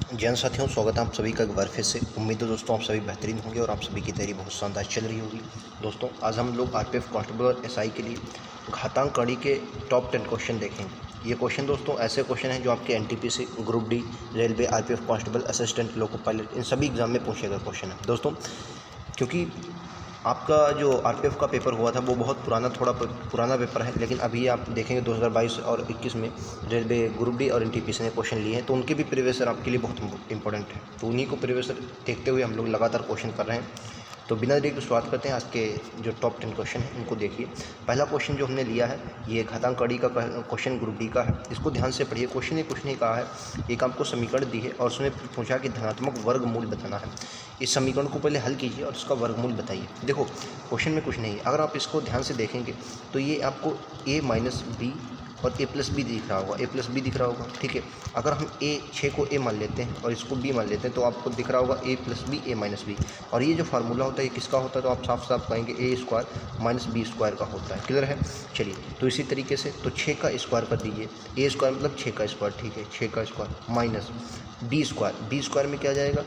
जैन साथियों, स्वागत है आप सभी का एक बार फिर से। उम्मीद है दोस्तों आप सभी बेहतरीन होंगे और आप सभी की तैयारी बहुत शानदार चल रही होगी। दोस्तों आज हम लोग आरपीएफ कांस्टेबल और एसआई के लिए घातांक कड़ी के टॉप 10 क्वेश्चन देखेंगे। ये क्वेश्चन दोस्तों ऐसे क्वेश्चन हैं जो आपके NTPC, group D, railway, RPF constable, assistant, loco pilot, इन सभी एग्जाम में पूछे गए क्वेश्चन है दोस्तों। क्योंकि आपका जो आरपीएफ का पेपर हुआ था वो बहुत थोड़ा पुराना पेपर है, लेकिन अभी आप देखेंगे 2022 और 21 में रेलवे, ग्रुप डी और एनटीपीसी ने क्वेश्चन लिए हैं, तो उनके भी प्रीवियस ईयर आपके लिए बहुत इंपॉर्टेंट है। तो उन्हीं को प्रीवियस ईयर देखते हुए हम लोग लगातार क्वेश्चन कर रहे हैं। तो बिना देरी के शुरुआत करते हैं। आज के जो टॉप 10 क्वेश्चन हैं इनको देखिए। पहला क्वेश्चन जो हमने लिया है ये घातांक कड़ी का क्वेश्चन ग्रुप डी का है। इसको ध्यान से पढ़िए। क्वेश्चन ने कुछ नहीं कहा है, एक आपको समीकरण दी है और उसने पूछा कि धनात्मक वर्गमूल बताना है। इस समीकरण को पहले हल कीजिए और उसका वर्गमूल बताइए। देखो क्वेश्चन में कुछ नहीं है, अगर आप इसको ध्यान से देखेंगे तो ये आपको a माइनस बी और a प्लस बी दिख रहा होगा, a प्लस बी दिख रहा होगा, ठीक है। अगर हम a 6 को a मान लेते हैं और इसको b मान लेते हैं तो आपको दिख रहा होगा a plus B, a minus B. और ये जो फार्मूला होता है ये किसका होता है, तो आप साफ साफ कहेंगे a square minus B square का होता है। क्लियर है। चलिए तो इसी तरीके से तो 6 का स्क्वायर कर दीजिए। a स्क्वायर मतलब 6 का स्क्वायर, ठीक है, 6 का स्क्वायर माइनस बी स्क्वायर में क्या जाएगा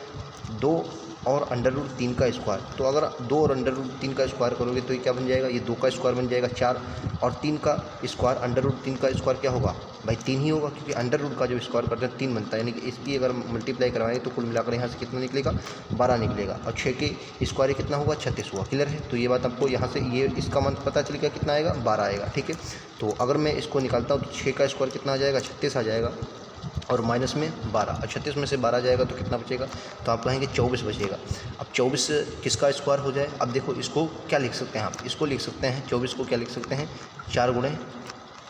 2 और अंडर रूट 3 का स्क्वायर। तो अगर 2 और अंडर रूट 3 का स्क्वायर करोगे तो ये क्या बन जाएगा, ये 2 का स्क्वायर बन जाएगा 4, और 3 का स्क्वायर अंडर रूट 3 का स्क्वायर क्या होगा भाई 3 ही होगा, क्योंकि अंडर रूट का जो स्क्वायर करते हैं 3 बनता है। यानी कि इसकी अगर मल्टीप्लाई करवाएंगे तो कुल मिलाकर यहाँ से कितना निकलेगा 12 निकलेगा, और 6 के स्क्वायर कितना होगा 36 हुआ। क्लियर है। तो ये बात आपको यहाँ से ये इसका मान पता चलेगा कितना आएगा 12 आएगा, ठीक है। तो अगर मैं इसको निकालता हूँ तो 6 का स्क्वायर कितना आ जाएगा 36 आ जाएगा, और माइनस में 12, और 36 में से 12 जाएगा तो कितना बचेगा, तो आप कहेंगे 24 बचेगा। अब 24 किसका स्क्वायर हो जाए, अब देखो इसको क्या लिख सकते हैं आप, इसको लिख सकते हैं 24 को क्या लिख सकते हैं 4 गुणे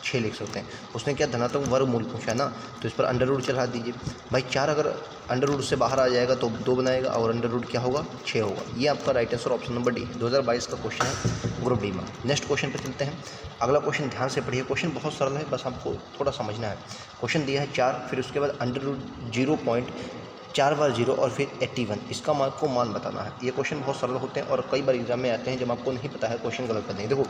6 लिख सकते हैं। उसने क्या धनात्मक वर्गमूल पूछा ना, तो इस पर अंडर रूट चढ़ा दीजिए। भाई 4 अगर अंडर रूट से बाहर आ जाएगा तो 2 बनाएगा और अंडर रूट क्या होगा 6 होगा। ये आपका right answer option number D 2022 का क्वेश्चन है ग्रुप डी में। नेक्स्ट क्वेश्चन पर चलते हैं। अगला क्वेश्चन ध्यान से पढ़िए। क्वेश्चन बहुत सरल है, बस आपको थोड़ा समझना है। क्वेश्चन दिया है 4, फिर उसके बाद अंडर रूट 0.4 बार 0 और फिर 81, इसका आपको मान बताना है। ये क्वेश्चन बहुत सरल होते हैं और कई बार एग्जाम में आते हैं, जब आपको नहीं पता है क्वेश्चन गलत कर देंगे। देखो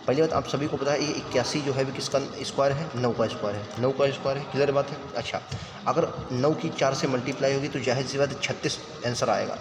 पहली बात आप सभी को पता है ये 81 जो है भी किसका स्क्वायर है 9 का स्क्वायर है, 9 का स्क्वायर है। क्लियर बात है। अच्छा अगर 9 की 4 से मल्टीप्लाई होगी तो जाहिर सी बात है 36 आंसर आएगा।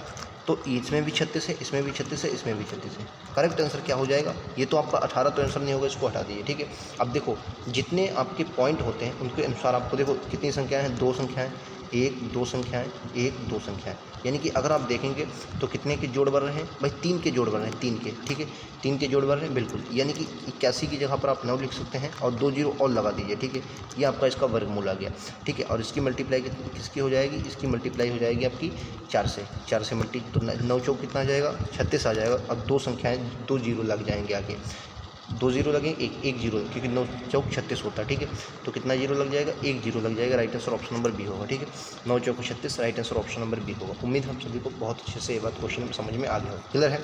तो इसमें भी 36 है, इसमें भी 36 है, इसमें भी 36 है। करेक्ट आंसर क्या हो जाएगा, ये तो आपका 18 तो आंसर नहीं होगा, इसको हटा दीजिए, ठीक है। अब देखो जितने आपके पॉइंट होते हैं उनके अनुसार आपको देखो कितनी संख्याएं हैं, 2 संख्याएं, 1 2 संख्याएं, 1 2 संख्याएं। यानी कि अगर आप देखेंगे तो कितने के जोड़ बन रहे हैं भाई 3 के जोड़ बन रहे हैं, 3 के, ठीक है, 3 के जोड़ बन रहे हैं बिल्कुल। यानी कि 81 की जगह पर आप 9 लिख सकते हैं और 2 जीरो और लगा दीजिए, ठीक है। ये आपका इसका वर्गमूल आ गया, ठीक है। और इसकी मल्टीप्लाई किसकी हो जाएगी, इसकी मल्टीप्लाई हो जाएगी आपकी 4 से मल्टी, तो 9 चौक कितना आ जाएगा 36 आ जाएगा। और 2 संख्याएँ 2 जीरो लग जाएंगे आगे, 2 जीरो लगेंगे, एक जीरो, क्योंकि 9 चौक 36 होता है, ठीक है। तो कितना जीरो लग जाएगा, 1 जीरो लग जाएगा। Right answer option number B होगा, ठीक है। 9 चौक 36, right answer option number B होगा। उम्मीद हम सभी को बहुत अच्छे से ये बात क्वेश्चन समझ में आ गया हो। क्लियर है।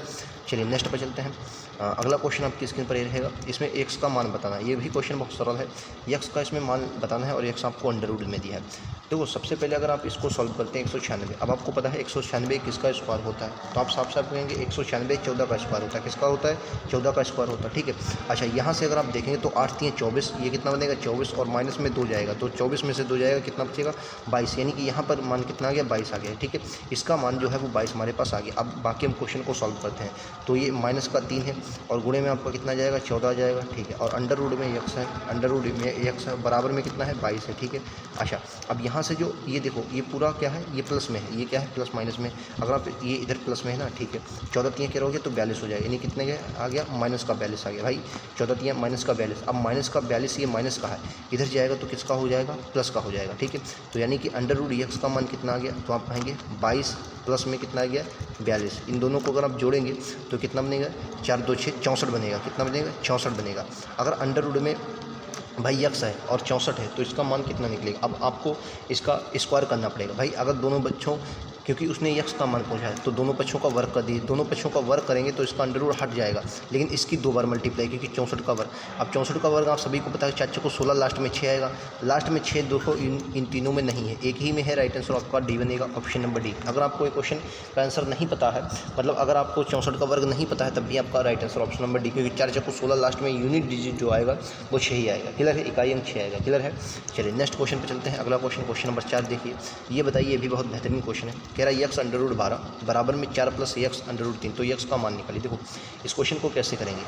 चलिए नेक्स्ट पर चलते हैं। अगला क्वेश्चन आपकी स्क्रीन पर ये रहेगा। इसमें एक्स का मान बताना है। ये भी क्वेश्चन बहुत सरल है। एक्स का इसमें मान बताना है और एक्स आपको अंडर रूट में दिया है। देखो सबसे पहले अगर आप इसको सॉल्व करते हैं 196, अब आपको पता है 196 किसका स्क्वायर होता है, तो आप साफ साफ कहेंगे 196 14 का स्क्वायर होता है। किसका होता है 14 का स्क्वायर होता है, ठीक है। अच्छा यहाँ से अगर आप देखेंगे तो 8 3 24, ये कितना बनेगा 24, और माइनस में 2 जाएगा तो 24 में से 2 जाएगा कितना बचेगा 22। यानी कि यहाँ पर मान कितना आ गया 22 आ गया, ठीक है। इसका मान जो है वो 22 हमारे पास आ गया। अब बाकी हम क्वेश्चन को सॉल्व करते हैं। तो ये माइनस का 3 है और गुणे में आपका कितना जाएगा 14 आ जाएगा, ठीक है। और अंडर रूट में एक्स है, अंडर रूट में एक्स है, बराबर में कितना है 22 है, ठीक है। अच्छा अब यहाँ से जो ये देखो ये पूरा क्या है, ये प्लस में है, ये क्या है प्लस माइनस में। अगर आप ये इधर प्लस में है ना, ठीक है, 14 3 क्या हो गया तो 42 हो जाएगा। यानी कितने आ गया माइनस का 42 आ गया भाई, 14 3 माइनस का 42। अब माइनस का 42 ये माइनस का है, इधर जाएगा तो किसका हो जाएगा प्लस का हो जाएगा, ठीक है। तो यानी कि अंडर रूट एक्स का मान कितना आ गया, तो आप कहेंगे 22 प्लस में कितना आ गया 42। इन दोनों को अगर आप जोड़ेंगे तो कितना बनेगा 4 2 6 64 बनेगा। कितना बनेगा 64 बनेगा। अगर अंडर रूट में भाई एक्स है और 64 है तो इसका मान कितना निकलेगा। अब आपको इसका स्क्वायर करना पड़ेगा भाई। अगर दोनों बच्चों क्योंकि उसने यक्स का मान पूछा है, तो दोनों पक्षों का वर्क कर दिए, दोनों पक्षों का वर्क करेंगे तो इसका अंडर रूट हट जाएगा, लेकिन इसकी 2 बार मल्टीप्लाई, क्योंकि 64 का वर्ग। अब 64 का वर्ग आप सभी को पता है, 4 को 16, लास्ट में 6 आएगा, लास्ट में 6 देखो इन तीनों में नहीं है, एक ही में है, राइट आंसर आपका डी बनेगा, ऑप्शन नंबर डी। अगर आपको एक क्वेश्चन का आंसर नहीं पता है, मतलब अगर आपको 64 का वर्ग नहीं पता है, तब भी आपका right answer option number D, क्योंकि 4 को 16, लास्ट में यूनिट डिजिट जो आएगा वो 6 ही आएगा। क्लियर है, इकाई अंक 6 आएगा। क्लियर है। चलिए नेक्स्ट क्वेश्चन पे चलते हैं। अगला क्वेश्चन, क्वेश्चन नंबर 4 देखिए। ये बताइए, ये भी बहुत बेहतरीन क्वेश्चन है। कह रहा है यक्स अंडर रूट 12 बराबर में 4 प्लस यक्स अंडर रूट 3, तो यक्स का मान निकालिए। देखो इस क्वेश्चन को कैसे करेंगे,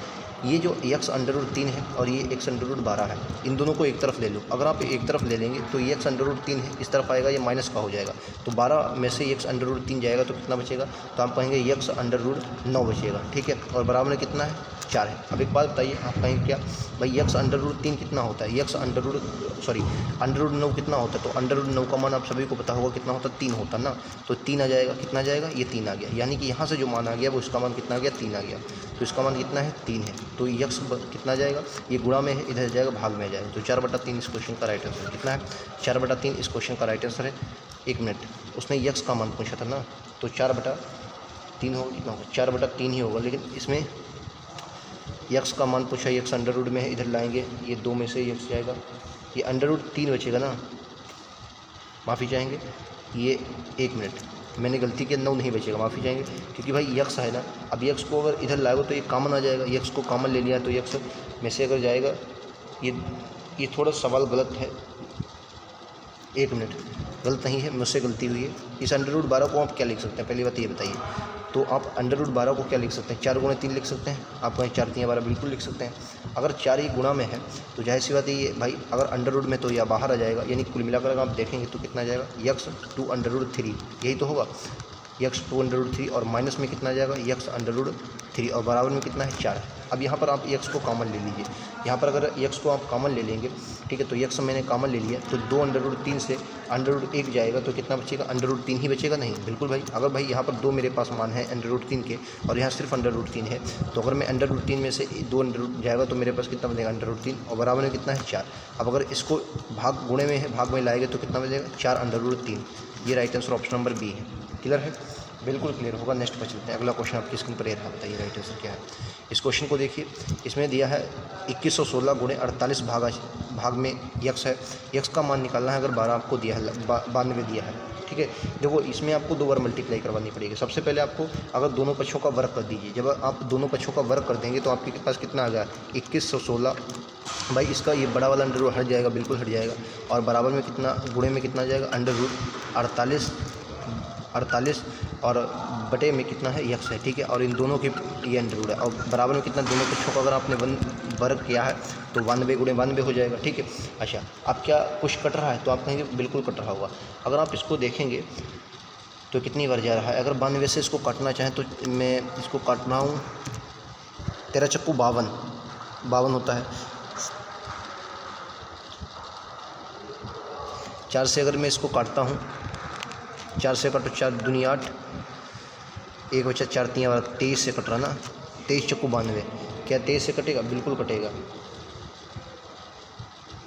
ये जो यक्स अंडर रूट 3 है और ये एक्स अंडर रूट 12 है, इन दोनों को एक तरफ ले लो। अगर आप एक तरफ ले लेंगे तो ये एक्स अंडर रूट 3 है, इस तरफ आएगा, ये माइनस का हो जाएगा, तो 12 में से एक्स अंडर रूट 3 जाएगा तो कितना बचेगा, तो आप कहेंगे यक्स अंडर रूट 9 बचेगा। ठीक है, और बराबर में कितना है, 4 है। अब एक बात बताइए, आप कहेंगे क्या भाई यक्स अंडर रूट 3 कितना होता है, यक्स अंडर रूट अंडर रूट 9 कितना होता है, तो अंडर रूट 9 का मान आप सभी को पता होगा कितना होता है, 3 होता है ना, तो 3 आ जाएगा। कितना आ जाएगा, ये 3 आ गया, यानी कि यहाँ से जो मान आ गया वो इसका मान कितना आ गया, 3 आ गया, तो इसका मान कितना है, 3 है। तो यक्स कितना आ जाएगा, ये गुणा में है, इधर जाएगा भाग में आ जाएगा, तो 4/3 इस क्वेश्चन का राइट आंसर कितना है, 4/3 इस क्वेश्चन का राइट आंसर है। 1 मिनट, उसने यक्स का मान पूछा था ना, तो 4/3 होगा, कितना होगा, 4/3 ही होगा, लेकिन इसमें यक्स का मान पूछा, यक्स अंडर रूट में है, इधर लाएंगे, ये 2 में से यक्स जाएगा, ये अंडर रूट 3 बचेगा ना, माफ़ी चाहेंगे, ये 1 मिनट मैंने गलती किया, 9 नहीं बचेगा, माफ़ी चाहेंगे, क्योंकि भाई यक्स है ना, अब यक्स को अगर इधर लाएगा तो ये कॉमन आ जाएगा, यक्स को कॉमन ले लिया तो यक्स में से अगर जाएगा, ये थोड़ा सवाल गलत है, 1 मिनट, गलत नहीं है, मुझसे गलती हुई है। इस अंडर रूट 12 को आप क्या लिख सकते हैं, पहली बात ये बताइए, तो आप अंडर रूट 12 को क्या लिख सकते हैं, 4 गुणे 3 लिख सकते हैं, आप कहें 4 3 12 बिल्कुल लिख सकते हैं। अगर 4 ही गुणा में है तो जाहिर सी बात है, ये भाई अगर अंडर रूट में तो या बाहर आ जाएगा, यानी कुल मिलाकर अगर आप देखेंगे तो कितना आ जाएगा, यक्स 2 अंडर रूट 3, यही तो होगा, यक्स 2 अंडर रूट 3, और माइनस में कितना आ जाएगा, यक्स अंडर रूट 3, और बराबर में कितना है, 4। अब यहाँ पर आप यक्स को कॉमन ले लीजिए, यहाँ पर अगर यक्स को आप कॉमन ले लेंगे, ठीक है, तो यक्स मैंने कॉमन ले लिया, तो 2 अंडर रूट 3 से अंडर रूट 1 जाएगा, तो कितना बचेगा, अंडर रूट 3 ही बचेगा, नहीं बिल्कुल भाई। अगर भाई यहाँ पर 2 मेरे पास मान है अंडर रूट 3 के, और यहाँ सिर्फ अंडर रूट 3 है, तो अगर मैं अंडर रूट 3 में से 2 अंडर रूट जाएगा तो मेरे पास कितना बनेगा, अंडर रूट 3, और बराबर में कितना है, 4। अब अगर इसको भाग गुणे में है, भाग में लाएंगे तो कितना बचेगा, 4 अंडर रूट 3, ये right answer option number B है। क्लियर है, बिल्कुल क्लियर होगा। नेक्स्ट पर चलते हैं। अगला क्वेश्चन आपकी स्क्रीन पर रहा, बताइए राइट आंसर क्या है। इस क्वेश्चन को देखिए, इसमें दिया है 2116 गुणे 48 भाग में यक्स है, यक्स का मान निकालना है, अगर 12 आपको दिया है, 92 दिया है, ठीक है। देखो इसमें आपको 2 बार मल्टीप्लाई करवानी पड़ेगी। सबसे पहले आपको अगर दोनों पक्षों का वर्ग कर दीजिए, जब आप दोनों पक्षों का वर्ग कर देंगे तो आपके पास कितना आ गया, 2116, भाई इसका ये बड़ा वाला अंडर रूट हट जाएगा, बिल्कुल हट जाएगा, और बराबर में कितना, गुणे में कितना आ जाएगा, अंडर रूट 48 और बटे में कितना है, यक्स है, ठीक है, और इन दोनों के ये अंडर रूट है, और बराबर में कितना, दोनों पक्षों का अगर आपने वर्ग किया है तो 92 गुणे 92 हो जाएगा, ठीक है। अच्छा, अब क्या कुछ कट रहा है, तो आप कहेंगे बिल्कुल कट रहा होगा। अगर आप इसको देखेंगे तो कितनी बार जा रहा है, अगर 92 से इसको काटना चाहें तो मैं इसको काट रहा हूँ, 13 चक्कू 52 होता है, 4 से अगर मैं इसको काटता हूँ, 4 से काटो, 4 दूनी 8, 1 बचा, 4 3 23 से कट रहा ना, 23 चक्कू 92, क्या 23 से कटेगा, बिल्कुल कटेगा।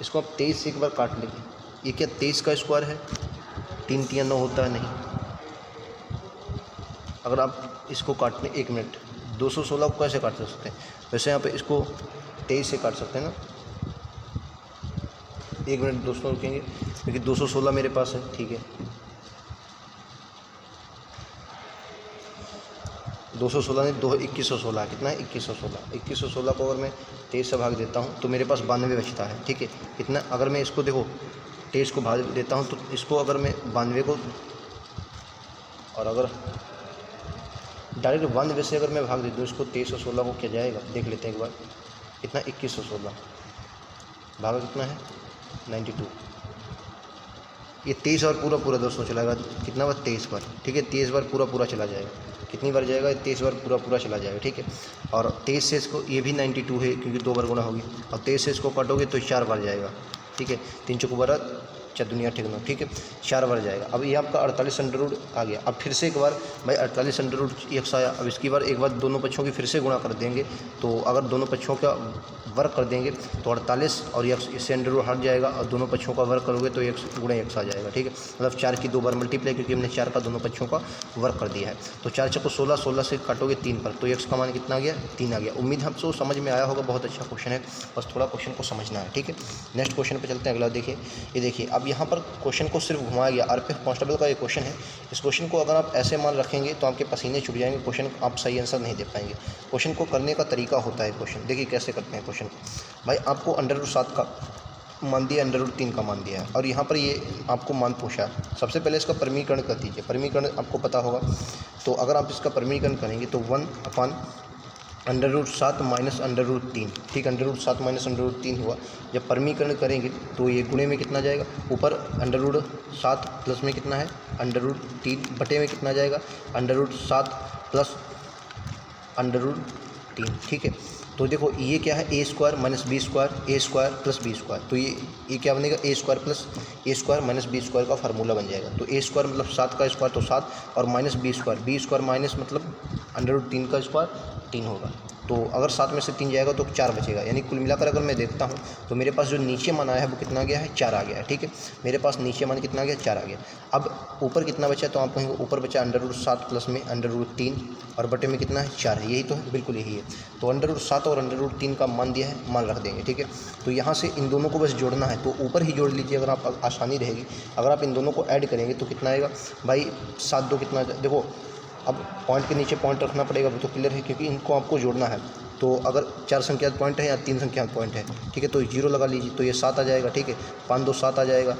इसको आप 23 से एक बार काट लेंगे, ये क्या 23 का स्क्वायर है, 3 3 9 होता है, नहीं। अगर आप इसको काटने, 1 मिनट, 216 को कैसे काट सकते हैं, वैसे यहाँ पे इसको 23 से काट सकते हैं ना, 1 मिनट दोस्तों रुकेंगे, क्योंकि 216 मेरे पास है, ठीक है, 216 नहीं, 2116 कितना है, 2116 को अगर मैं 23 से भाग देता हूँ तो मेरे पास 92 बचता है, ठीक है। इतना अगर मैं इसको देखो 23 को भाग देता हूँ तो इसको अगर मैं 92 को, और अगर डायरेक्ट 92 से अगर मैं भाग दे दूँ इसको 23 और 16 को, क्या जाएगा, देख लेते हैं एक बार, कितना 2116 भागा कितना है, 92, ये 23 और पूरा दोस्तों चलाएगा, कितना बार, 23 बार, ठीक है, 23 बार पूरा चला जाएगा, कितनी बार जाएगा, 23 बार पूरा चला जाएगा, ठीक है। और 23 से इसको, ये भी 92 है क्योंकि 2 बार गुणा होगी, और 23 से इसको काटोगे तो 4 बार जाएगा, ठीक है, 3 चौको 12, अच्छा दुनिया ठीक ना, ठीक है 4 बार जाएगा। अब ये आपका 48 अंडर रूट आ गया। अब फिर से एक बार भाई 48 अंडर रूट x आया। अब इसकी बार एक बार दोनों पक्षों की फिर से गुणा कर देंगे, तो अगर दोनों पक्षों का वर्क कर देंगे तो 48 और x इससे अंडर रूट हट जाएगा और दोनों पक्षों का वर्क करोगे तो x गुणा x आ जाएगा, ठीक है। मतलब 4 की 2 बार मल्टीप्लाई, क्योंकि हमने 4 का दोनों पक्षों का वर्क कर दिया है। तो 4 चक्को 16, 16 से काटोगे 3 पर, तो x का मान कितना आ गया 3 आ गया। उम्मीद है आपको समझ में आया होगा, बहुत अच्छा क्वेश्चन है, बस थोड़ा क्वेश्चन को समझना है, ठीक है। नेक्स्ट क्वेश्चन पे चलते हैं। अगला देखिए, ये देखिए अब यहाँ पर क्वेश्चन को सिर्फ घुमाया गया। आरपीएफ कांस्टेबल का ये क्वेश्चन है। इस क्वेश्चन को अगर आप ऐसे मान रखेंगे तो आपके पसीने छूट जाएंगे, क्वेश्चन आप सही आंसर नहीं दे पाएंगे। क्वेश्चन को करने का तरीका होता है, क्वेश्चन देखिए कैसे करते हैं क्वेश्चन को। भाई आपको अंडर रूट 7 का मान दिया, अंडर रूट 3 का मान दिया है और यहाँ पर ये आपको मान पूछा है। सबसे पहले इसका परिमीकरण कर दीजिए। परिमीकरण आपको पता होगा, तो अगर आप इसका परिमीकरण करेंगे तो 1 under root 7 minus under root 3, ठीक, under root 7 minus under root 3 हुआ। जब परिमीकरण करेंगे तो ये गुणे में कितना जाएगा, ऊपर अंडर रूट 7 प्लस में कितना है अंडर रूट 3 बटे में कितना जाएगा under root 7 plus under root 3, ठीक है। तो देखो ये क्या है a square minus B square, a square plus b square, तो ये क्या बनेगा a square plus a square minus B square का फार्मूला बन जाएगा। तो ए स्क्वायर मतलब 7 का स्क्वायर तो 7 और माइनस बी स्क्वायर माइनस मतलब अंडर रूट 3 का स्क्वायर 3 होगा। तो अगर 7 में से 3 जाएगा तो 4 बचेगा, यानी कुल मिलाकर अगर मैं देखता हूँ तो मेरे पास जो नीचे मान आया है वो कितना गया है 4 आ गया है, ठीक है। मेरे पास नीचे मान कितना गया 4 आ गया। अब ऊपर कितना बचा, तो आप कहेंगे ऊपर बचा अंडर रूट 7 प्लस में अंडर रूट 3 और बटे में कितना है 4 है, यही तो है, बिल्कुल यही है। तो अंडर रूट 7 और अंडर रूट 3 का मान दिया है, मान रख देंगे, ठीक है। तो यहाँ से इन दोनों को बस जोड़ना है, तो ऊपर ही जोड़ लीजिए अगर आप, आसानी रहेगी। अगर आप इन दोनों को ऐड करेंगे तो कितना आएगा भाई 7 2 कितना, देखो अब पॉइंट के नीचे पॉइंट रखना पड़ेगा, वो तो क्लियर है क्योंकि इनको आपको जोड़ना है। तो अगर 4 संख्या पॉइंट है या 3 संख्या पॉइंट है, ठीक है, तो 0 लगा लीजिए, तो ये 7 आ जाएगा, ठीक है। 5 2 7 आ जाएगा,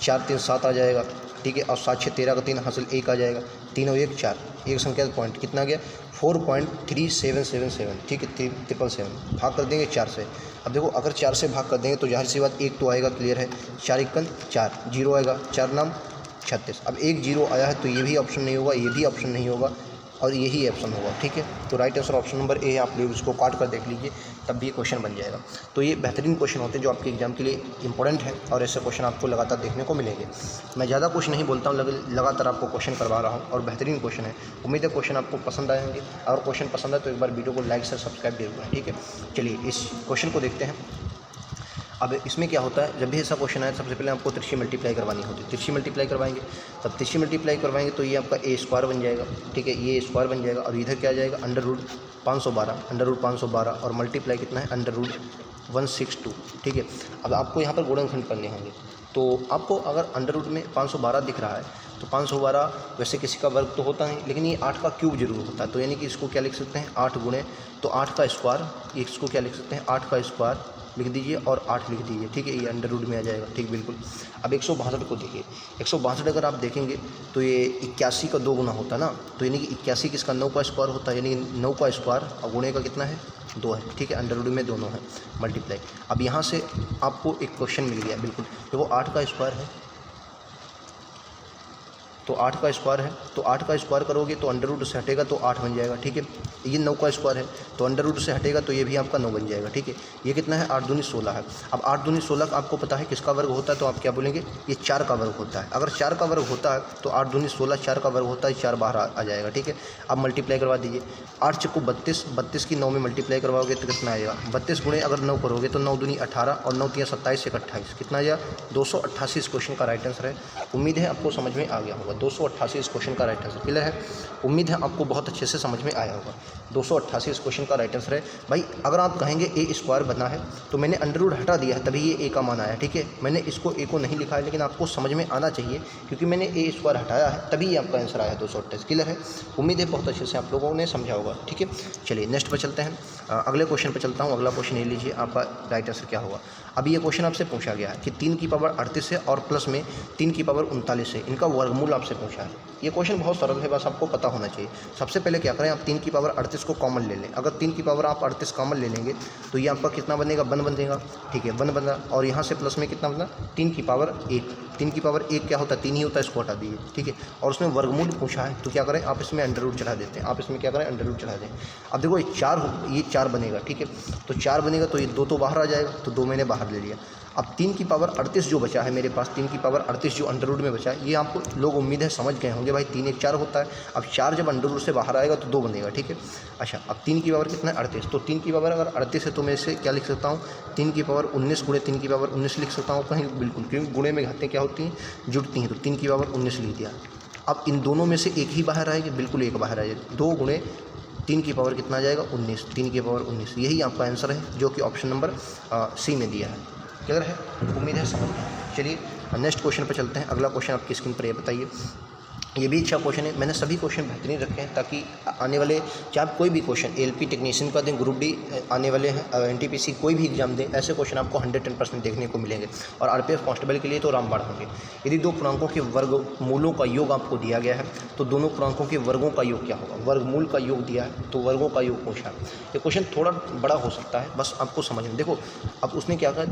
4 3 7 आ जाएगा, ठीक है। और 7 6 13 का 3 हासिल 1 आ जाएगा, 3 और 1 4, एक संख्या पॉइंट कितना गया 4.3777, ठीक है। 777 भाग कर देंगे 4 से। अब देखो अगर 4 से भाग कर देंगे तो जाहिर सी बात 1 तो आएगा, क्लियर है। 4 1 4, 0 आएगा, 4 नाम 36। अब 1 0 आया है तो ये भी ऑप्शन नहीं होगा, ये भी ऑप्शन नहीं होगा और यही ऑप्शन होगा, ठीक है। तो right answer option number A है। आप लोग इसको काट कर देख लीजिए, तब भी ये क्वेश्चन बन जाएगा। तो ये बेहतरीन क्वेश्चन होते हैं जो आपके एग्जाम के लिए इंपॉर्टेंट है और ऐसे क्वेश्चन आपको लगातार देखने को मिलेंगे। मैं ज़्यादा कुछ नहीं बोलता हूँ, लगातार आपको क्वेश्चन करवा रहा हूँ और बेहतरीन क्वेश्चन है। उम्मीद है क्वेश्चन आपको पसंद आएंगे। अगर क्वेश्चन पसंद है तो एक बार वीडियो को लाइक से सब्सक्राइब जरूर करें, ठीक है। चलिए इस क्वेश्चन को देखते हैं। अब इसमें क्या होता है, जब भी ऐसा क्वेश्चन आए सबसे पहले आपको त्रिशी मल्टीप्लाई करवानी होती है। त्रिशी मल्टीप्लाई करवाएंगे, तब त्रिशी मल्टीप्लाई करवाएंगे तो ये आपका ए स्क्वायर बन जाएगा, ठीक है, ये स्क्वायर बन जाएगा और इधर क्या आ जाएगा अंडर रूट 512 और मल्टीप्लाई कितना है अंडर रूट 162, ठीक है। अब आपको यहाँ पर गुणनखंड करने होंगे, तो आपको अगर अंडर रूट में 512 दिख रहा है तो 512 वैसे किसी का वर्ग तो होता नहीं, लेकिन ये 8 का क्यूब जरूर होता है। तो यानी कि इसको क्या लिख सकते हैं 8 गुणे, तो 8 का स्क्वायर, इसको क्या लिख सकते हैं 8 का स्क्वायर लिख दीजिए और 8 लिख दीजिए, ठीक है। ये अंडर रूट में आ जाएगा, ठीक, बिल्कुल। अब 162 को देखिए, 162 अगर आप देखेंगे तो ये 81 का 2 गुना होता है ना, तो यानी कि 81 किसका 9 का स्क्वायर होता है, यानी कि 9 का स्क्वायर और गुणे का कितना है 2 है, ठीक है। अंडर रूट में दोनों है मल्टीप्लाई। अब यहाँ से आपको एक क्वेश्चन मिल गया, बिल्कुल देखो 8 का स्क्वायर है तो 8 का स्क्वायर है, तो 8 का स्क्वायर करोगे तो अंडर रूट से हटेगा तो 8 बन जाएगा, ठीक है। ये 9 का स्क्वायर है तो अंडर रूट से हटेगा तो ये भी आपका 9 बन जाएगा, ठीक है। ये कितना है 8 दूनी 16 है। अब 8 दूनी 16 का आपको पता है किसका वर्ग होता है, तो आप क्या बोलेंगे ये 4 का वर्ग होता है। अगर 4 का वर्ग होता है तो 8 दूनी 16, 4 का वर्ग होता है, 4 बाहर आ जाएगा, ठीक है। अब मल्टीप्लाई करवा दीजिए, 8 चक्कू 32, 32 की 9 में मल्टीप्लाई करवाओगे तो कितना आएगा 32 गुणे अगर 9 करोगे तो 9 दूनी 18 और 9 3 27 1 28, कितना आएगा 288। इस क्वेश्चन का राइट आंसर है। उम्मीद है आपको समझ में आ गया होगा। 288 इस क्वेश्चन का राइट आंसर, क्लियर है। उम्मीद है आपको बहुत अच्छे से समझ में आया होगा। 288 इस क्वेश्चन का राइट आंसर है। भाई अगर आप कहेंगे ए स्क्वायर बना है तो मैंने अंडर रूट हटा दिया है तभी ये ए का मान आया, ठीक है। मैंने इसको ए को नहीं लिखा है, लेकिन आपको समझ में आना चाहिए क्योंकि मैंने ए स्क्वायर हटाया है तभी ये आपका आंसर आया 288, क्लियर है। उम्मीद है बहुत अच्छे से आप लोगों ने समझा होगा, ठीक है। चलिए नेक्स्ट पर चलते हैं, अगले क्वेश्चन पर चलता हूँ। अगला क्वेश्चन ये लीजिए, आपका राइट आंसर क्या होगा। अब ये क्वेश्चन आपसे पूछा गया है कि 3 की पावर 38 है और प्लस में 3 की पावर 39 है, इनका वर्गमूल आपसे पूछा है। ये क्वेश्चन बहुत सरल है, बस आपको पता होना चाहिए। सबसे पहले क्या करें, आप 3 की पावर 38 को कॉमन ले लें। अगर 3 की पावर आप 38 कॉमन ले लेंगे तो ये आपका कितना बनेगा 1 बनेगा, ठीक है 1 बना। और यहाँ से प्लस में कितना बना 3 की पावर 1। 3 की पावर 1 क्या होता है 3 ही होता है, इसको हटा दीजिए, ठीक है। और उसमें वर्गमूल पूछा है तो क्या करें आप इसमें अंडर रूट चढ़ा देते हैं, आप इसमें क्या करें अंडर रूट चढ़ा दें। अब देखो ये 4 बनेगा, ठीक है। तो 4 बनेगा तो ये 2 तो बाहर आ जाएगा, तो 2 मैंने बाहर ले लिया। अब 3 की पावर 38 जो बचा है मेरे पास, 3 की पावर 38 जो अंडर रूट में बचा है, ये आपको लोग उम्मीद है समझ गए होंगे भाई। 3 1 4 होता है। अब 4 जब अंडर रूट से बाहर आएगा तो 2 बनेगा, ठीक है। अच्छा, अब 3 की पावर कितना है 38, तो 3 की पावर अगर 38 है तो मैं इसे क्या लिख सकता हूँ, 3 की पावर 19 गुणे 3 की पावर 19 लिख सकता हूँ कहीं, बिल्कुल, क्योंकि गुणे में घातें क्या होती हैं, जुड़ती हैं। तो 3 की पावर 19 लिख दिया। अब इन दोनों में से एक ही बाहर आएगी, बिल्कुल एक बाहर आएगी। 2 गुणे 3 की पावर कितना आ जाएगा 19, 3 की पावर 19, यही आपका आंसर है जो कि ऑप्शन नंबर सी में दिया है। क्लियर है, उम्मीद है समझ में। चलिए नेक्स्ट क्वेश्चन पर चलते हैं। अगला क्वेश्चन आपकी स्क्रीन पर ये बताइए, ये भी अच्छा क्वेश्चन है। मैंने सभी क्वेश्चन बेहतरीन रखे हैं ताकि आने वाले, चाहे आप कोई भी क्वेश्चन एलपी टेक्नीशियन का दें, ग्रुप डी आने वाले हैं, एनटीपीसी कोई भी एग्जाम दें, ऐसे क्वेश्चन आपको 110% देखने को मिलेंगे। और आरपीएफ कांस्टेबल के लिए तो रामबाण होंगे। यदि दो पूर्णांकों के वर्गमूलों का योग आपको दिया गया है तो दोनों पूर्णांकों के वर्गों का योग क्या होगा। वर्गमूल का योग दिया है तो वर्गों का योग पूछा है। ये क्वेश्चन थोड़ा बड़ा हो सकता है, बस आपको समझ में। देखो अब उसने क्या कहा,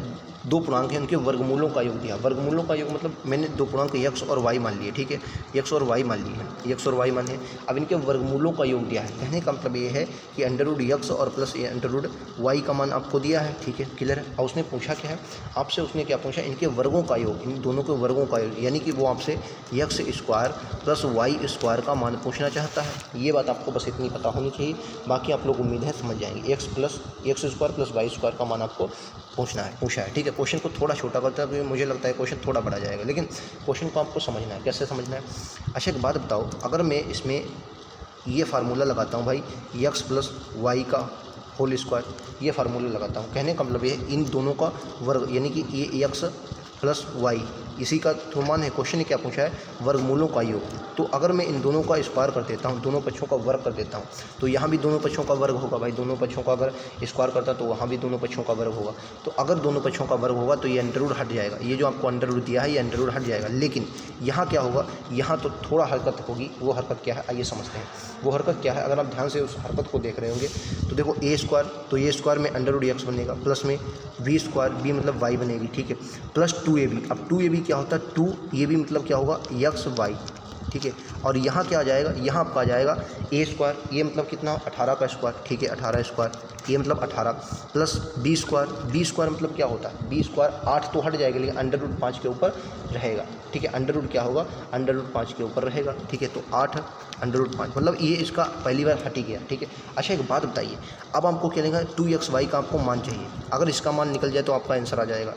दो पूर्णांक हैं उनके वर्गमूलों का योग दिया। वर्गमूलों का योग मतलब मैंने दो पूर्णांक एक्स और वाई मान लिए, ठीक है, एक्स और वाई मान लिए हैं, एक्स और वाई मान है। अब इनके वर्गमूलों का योग दिया है। कहने का मतलब ये है कि अंडर रूट एक्स और प्लस अंडर रूट वाई का मान आपको दिया है, ठीक है, क्लियर है। और उसने पूछा क्या है आपसे, उसने क्या पूछा, इनके वर्गों का योग, इन दोनों के वर्गों का योग, यानी कि वो आपसे x square plus y square का मान पूछना चाहता है। ये बात आपको बस इतनी पता होनी चाहिए, बाकी आप लोग उम्मीद है समझ जाएंगे। X square plus y square का मान आपको पूछा है, ठीक है। क्वेश्चन को थोड़ा छोटा करता है क्योंकि मुझे लगता है क्वेश्चन थोड़ा बड़ा जाएगा, लेकिन क्वेश्चन को आपको समझना है। कैसे समझना है? अच्छा एक बात बताओ, अगर मैं इसमें ये फार्मूला लगाता हूँ भाई, एक्स प्लस वाई का होल स्क्वायर, ये फार्मूला लगाता हूँ, कहने का मतलब ये इन दोनों का वर्ग, यानी कि ये एक्स प्लस वाई इसी का तो मान है। क्वेश्चन ने क्या पूछा है, वर्गमूलों का योग। तो अगर मैं इन दोनों का स्क्वायर कर देता हूँ, दोनों पक्षों का वर्ग कर देता हूँ, तो यहाँ भी दोनों पक्षों का वर्ग होगा भाई। दोनों पक्षों का अगर स्क्वायर करता तो वहाँ भी दोनों पक्षों का वर्ग होगा। तो अगर दोनों पक्षों का वर्ग होगा तो ये अंडर रूट हट जाएगा। ये जो आपको अंडर रूट दिया है ये अंडर रूट हट जाएगा। लेकिन यहाँ क्या होगा, यहाँ तो थोड़ा हरकत होगी। वो हरकत क्या है आइए समझते हैं। वो हरकत क्या है, अगर आप ध्यान से उस हरकत को देख रहे होंगे तो देखो ए स्क्वायर, तो ये स्क्वायर में अंडर रूट एक्स बनेगा, प्लस में बी स्क्वायर, बी मतलब वाई बनेगी, ठीक है, प्लस 2ab। अब 2ab क्या होता है, 2ab मतलब क्या होगा एक्स वाई, ठीक है। और यहाँ क्या आ जाएगा, यहाँ आपका आ जाएगा ए स्क्वायर, ये मतलब कितना 18 का स्क्वायर, ठीक है, 18 स्क्वायर, ये मतलब 18 plus b square, b square मतलब क्या होता है, बी स्क्वायर 8 तो हट जाएगा लेकिन अंडर रूट 5 के ऊपर रहेगा, ठीक है। अंडर रूट क्या होगा, अंडर रूट 5 के ऊपर रहेगा, ठीक है। तो 8 अंडर रूट 5 मतलब ये इसका पहली बार हट ही गया, ठीक है। अच्छा एक बात बताइए, अब आपको क्या लेगा, 2xy का आपको मान चाहिए। अगर इसका मान निकल जाए तो आपका आंसर आ जाएगा।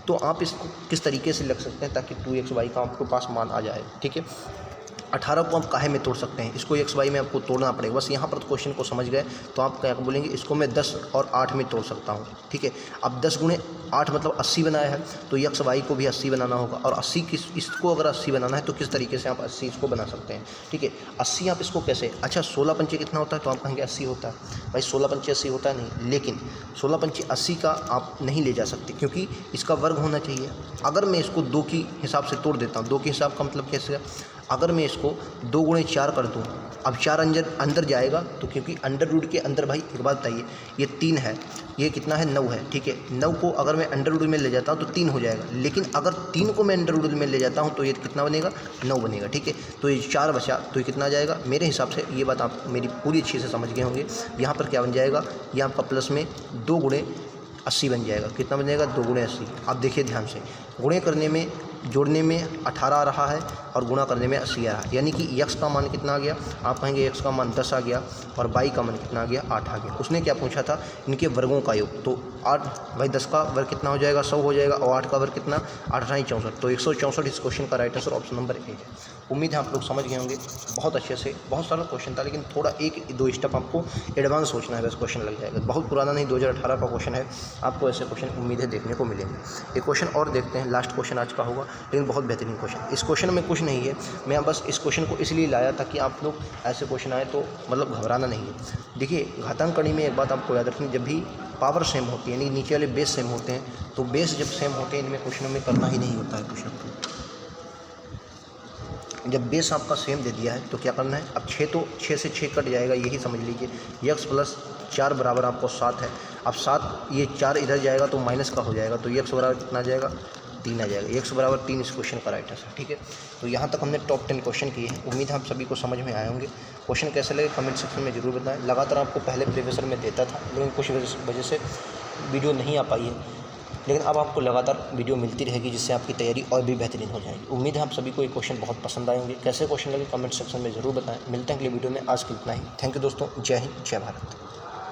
तो आप इसको किस तरीके से लिख सकते हैं ताकि 2xy का आपके पास मान आ जाए, ठीक है। 18 को आप काहे में तोड़ सकते हैं, इसको xy में आपको तोड़ना पड़ेगा। बस यहाँ पर क्वेश्चन को समझ गए तो आप क्या बोलेंगे, इसको मैं 10 और 8 में तोड़ सकता हूँ, ठीक है। अब 10 गुणे 8 मतलब 80 बनाया है, तो xy को भी 80 बनाना होगा। और 80 इसको अगर 80 बनाना है तो किस तरीके से आप 80 इसको बना सकते हैं, ठीक है। 80 आप इसको कैसे, अच्छा 16 पंचे कितना होता है, तो आप कहेंगे 80 होता है। भाई 16 पंचे 80 होता है नहीं, लेकिन 16 पंचे 80 का आप नहीं ले जा सकते क्योंकि इसका वर्ग होना चाहिए। अगर मैं इसको 2 की हिसाब से तोड़ देता हूँ, 2 के हिसाब का मतलब कैसे, अगर मैं इसको 2 गुणे 4 कर दूँ, अब 4 अंदर जाएगा तो क्योंकि अंडर रूट के अंदर, भाई एक बात बताइए, ये 3 है, ये कितना है 9 है, ठीक है। 9 को अगर मैं अंडर रूट में ले जाता हूँ तो 3 हो जाएगा, लेकिन अगर 3 को मैं अंडर रूट में ले जाता हूँ तो ये कितना बनेगा, 9 बनेगा, ठीक है। तो ये 4 बचा तो ये कितना आ जाएगा, मेरे हिसाब से ये बात आप मेरी पूरी अच्छे से समझ गए होंगे। यहाँ पर क्या बन जाएगा, ये आपका प्लस में 2 गुणे 80 बन जाएगा। कितना बन जाएगा, 2 गुणे 80। आप देखिए ध्यान से, गुणे करने में, जोड़ने में 18 आ रहा है और गुणा करने में 80 आ रहा है, यानी कि x का मान कितना आ गया, आप कहेंगे x का मान 10 आ गया और y का मान कितना आ गया, 8 आ गया। उसने क्या पूछा था, इनके वर्गों का योग, तो 8 भाई 10 का वर्ग कितना हो जाएगा, 100 हो जाएगा, और 8 का वर्ग कितना, 8 64, तो 164 इस क्वेश्चन का राइट आंसर ऑप्शन नंबर 1 है। उम्मीद है आप लोग समझ गए होंगे बहुत अच्छे से। बहुत सारा क्वेश्चन था लेकिन थोड़ा 1-2 स्टेप आपको एडवांस सोचना है, बस क्वेश्चन लग जाएगा। बहुत पुराना नहीं, 2018 का क्वेश्चन है, आपको ऐसे क्वेश्चन उम्मीद है देखने को मिलेंगे। एक क्वेश्चन और देखते हैं, लास्ट क्वेश्चन आज का होगा लेकिन बहुत बेहतरीन क्वेश्चन। इस क्वेश्चन में कुछ नहीं है, मैं बस इस क्वेश्चन को इसलिए लाया ताकि आप लोग ऐसे क्वेश्चन आए तो मतलब घबराना नहीं है। देखिए घातांक कड़ी में एक बात आपको याद रखनी, जब भी पावर सेम होती है, यानी नीचे वाले बेस सेम होते हैं, तो बेस जब सेम होते हैं इनमें क्वेश्चनों में करना ही नहीं होता है क्वेश्चन। जब बेस आपका सेम दे दिया है तो क्या करना है, अब 6 तो 6 से 6 कट जाएगा, यही समझ लीजिए। x प्लस 4 बराबर आपको 7 है। अब 7 ये 4 इधर जाएगा तो माइनस का हो जाएगा, तो x बराबर कितना आ जाएगा, 3 आ जाएगा। x बराबर 3 इस क्वेश्चन का राइट आंसर, ठीक है। तो यहाँ तक हमने टॉप 10 क्वेश्चन किए हैं। उम्मीद है आप सभी को समझ में आए होंगे। क्वेश्चन कैसे लगे कमेंट सेक्शन में जरूर बताएं। लगातार आपको पहले प्रीवियस ईयर में देता था लेकिन कुछ वजह से वीडियो नहीं आ पाई है, लेकिन अब आपको लगातार वीडियो मिलती रहेगी, जिससे आपकी तैयारी और भी बेहतरीन हो जाएगी। उम्मीद है आप सभी को ये क्वेश्चन बहुत पसंद आए होंगे। कैसे क्वेश्चन लगे कमेंट सेक्शन में ज़रूर बताएं। मिलते हैं अगले वीडियो में, आज के इतना ही। थैंक यू दोस्तों, जय हिंद, जय भारत।